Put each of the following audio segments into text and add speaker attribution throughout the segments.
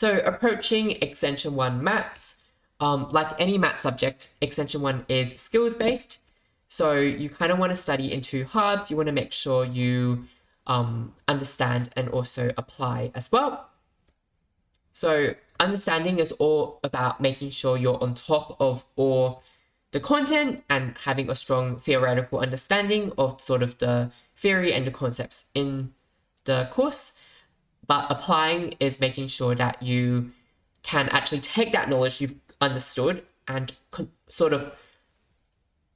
Speaker 1: So approaching Extension 1 Maths, like any math subject, Extension 1 is skills-based. So you kind of want to study in two halves. You want to make sure you understand and also apply as well. So understanding is all about making sure you're on top of all the content and having a strong theoretical understanding of sort of the theory and the concepts in the course. But applying is making sure that you can actually take that knowledge you've understood and sort of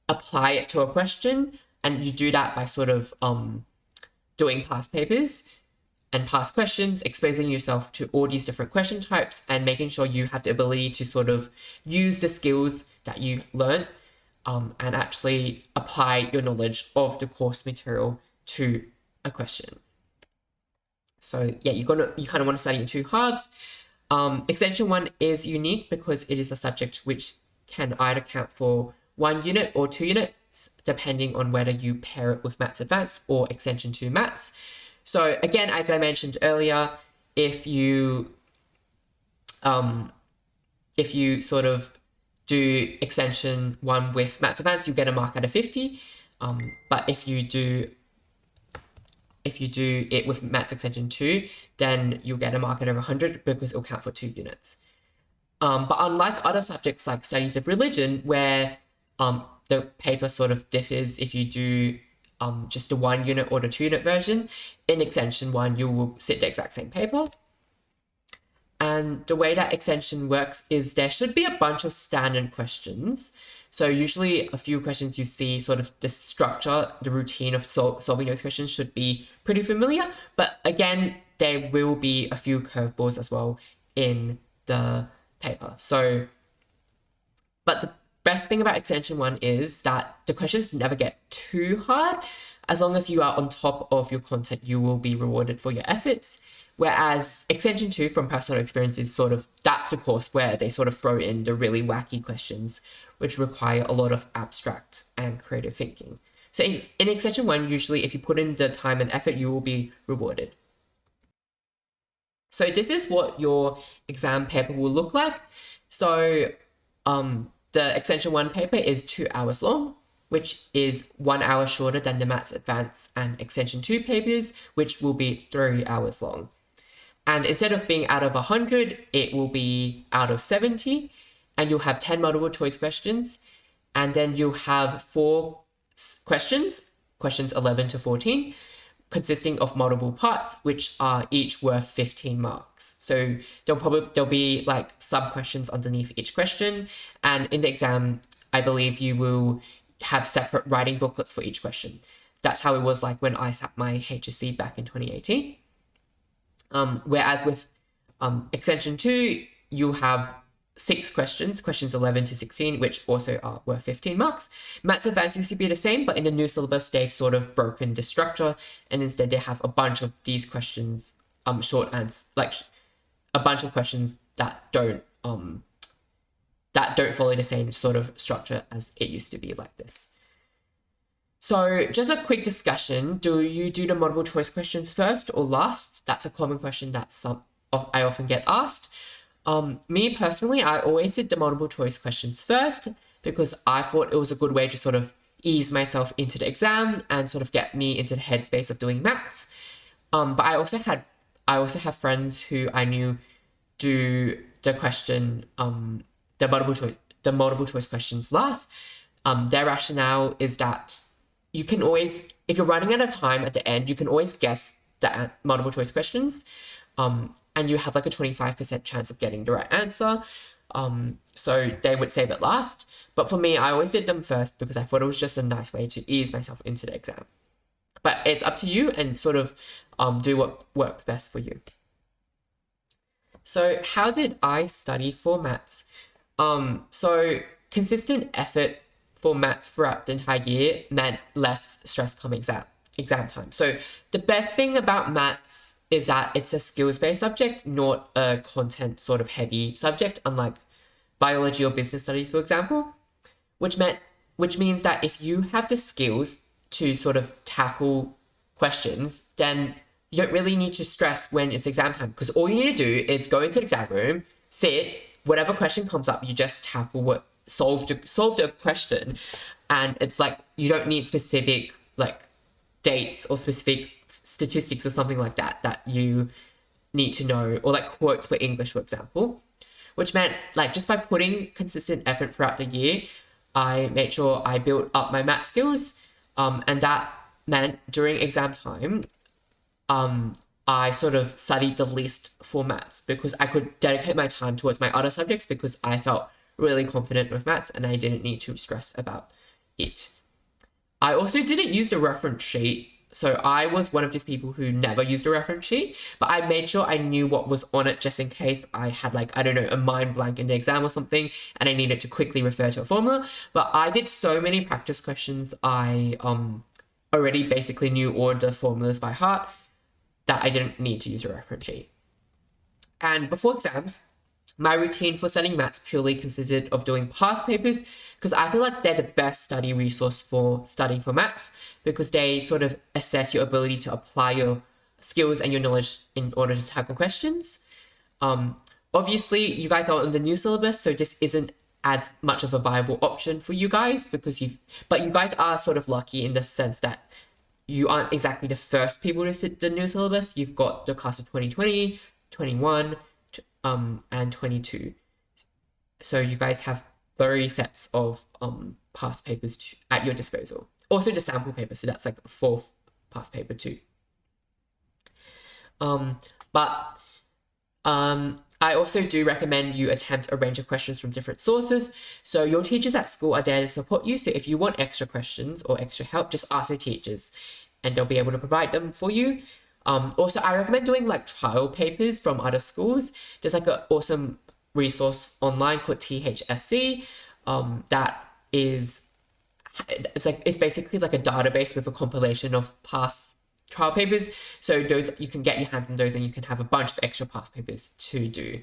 Speaker 1: apply it to a question. And you do that by sort of doing past papers and past questions, exposing yourself to all these different question types and making sure you have the ability to sort of use the skills that you learned and actually apply your knowledge of the course material to a question. So yeah, you kind of want to study in two halves. Extension 1 is unique because it is a subject which can either count for 1 unit or 2 units, depending on whether you pair it with Maths Advanced or Extension 2 Maths. So again, as I mentioned earlier, if you sort of do Extension 1 with Maths Advanced, you get a mark out of 50. But if you do it with Maths Extension 2, then you'll get a mark out of 100 because it'll count for 2 units. But unlike other subjects like studies of religion, where the paper sort of differs if you do just the 1 unit or the 2 unit version, in Extension 1 you will sit the exact same paper. And the way that Extension works is there should be a bunch of standard questions. So usually a few questions you see, sort of the structure, the routine of solving those questions should be pretty familiar. But again, there will be a few curveballs as well in the paper. So, but the best thing about Extension 1 is that the questions never get too hard. As long as you are on top of your content, you will be rewarded for your efforts. Whereas Extension 2, from personal experience, is sort of, that's the course where they sort of throw in the really wacky questions, which require a lot of abstract and creative thinking. So in Extension 1, usually if you put in the time and effort, you will be rewarded. So this is what your exam paper will look like. So the Extension 1 paper is 2 hours long, which is 1 hour shorter than the Maths Advanced and Extension 2 papers, which will be 3 hours long. And instead of being out of 100, it will be out of 70, and you'll have 10 multiple choice questions, and then you'll have 4 questions, questions 11 to 14, consisting of multiple parts, which are each worth 15 marks. So there'll be like sub questions underneath each question, and in the exam, I believe you will have separate writing booklets for each question. That's how it was like when I sat my HSC back in 2018. Whereas with Extension 2, you have 6 questions, questions 11 to 16, which also are worth 15 marks. Maths Advanced used to be the same, but in the new syllabus, they've sort of broken the structure, and instead they have a bunch of these questions, short answers, like a bunch of questions that don't follow the same sort of structure as it used to be like this. So just a quick discussion. Do you do the multiple choice questions first or last? That's a common question that I often get asked. Me personally, I always did the multiple choice questions first because I thought it was a good way to sort of ease myself into the exam and sort of get me into the headspace of doing maths. But I also have friends who I knew do the question, the multiple choice questions last. Their rationale is that you can always, if you're running out of time at the end, you can always guess the multiple choice questions, and you have like a 25% chance of getting the right answer. So they would save it last. But for me, I always did them first because I thought it was just a nice way to ease myself into the exam. But it's up to you and sort of do what works best for you. So how did I study for maths? So consistent effort for maths throughout the entire year meant less stress come exam time. So the best thing about maths is that it's a skills-based subject, not a content sort of heavy subject, unlike biology or business studies, for example, which means that if you have the skills to sort of tackle questions, then you don't really need to stress when it's exam time, because all you need to do is go into the exam room, sit, whatever question comes up, you just tackle what solve the question, and it's like you don't need specific like dates or specific statistics or something like that that you need to know, or like quotes for English, for example, which meant like just by putting consistent effort throughout the year, I made sure I built up my math skills, and that meant during exam time, I sort of studied the least for maths because I could dedicate my time towards my other subjects because I felt really confident with maths and I didn't need to stress about it. I also didn't use a reference sheet. So I was one of these people who never used a reference sheet, but I made sure I knew what was on it just in case I had like, I don't know, a mind blank in the exam or something and I needed to quickly refer to a formula. But I did so many practice questions, I already basically knew all the formulas by heart that I didn't need to use a reference sheet. And before exams, my routine for studying maths purely consisted of doing past papers because I feel like they're the best study resource for studying for maths because they sort of assess your ability to apply your skills and your knowledge in order to tackle questions. Obviously, you guys are on the new syllabus, so this isn't as much of a viable option for you guys because but you guys are sort of lucky in the sense that you aren't exactly the first people to sit the new syllabus. You've got the class of 2020, 21, and 22. So you guys have 30 sets of past papers at your disposal. Also the sample paper, so that's like a fourth past paper too. I also do recommend you attempt a range of questions from different sources. So your teachers at school are there to support you. So if you want extra questions or extra help, just ask your teachers and they'll be able to provide them for you. Also, I recommend doing like trial papers from other schools. There's like an awesome resource online called THSC that is, it's basically like a database with a compilation of past trial papers. So those, you can get your hands on those and you can have a bunch of extra past papers to do.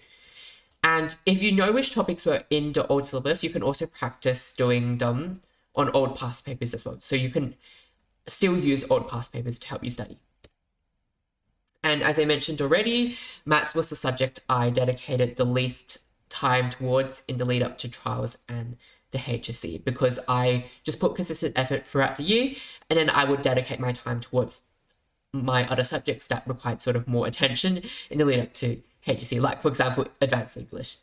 Speaker 1: And if you know which topics were in the old syllabus, you can also practice doing them on old past papers as well. So you can still use old past papers to help you study. And as I mentioned already, maths was the subject I dedicated the least time towards in the lead up to trials and the HSC because I just put consistent effort throughout the year and then I would dedicate my time towards my other subjects that required sort of more attention in the lead up to HSC, like for example, advanced English.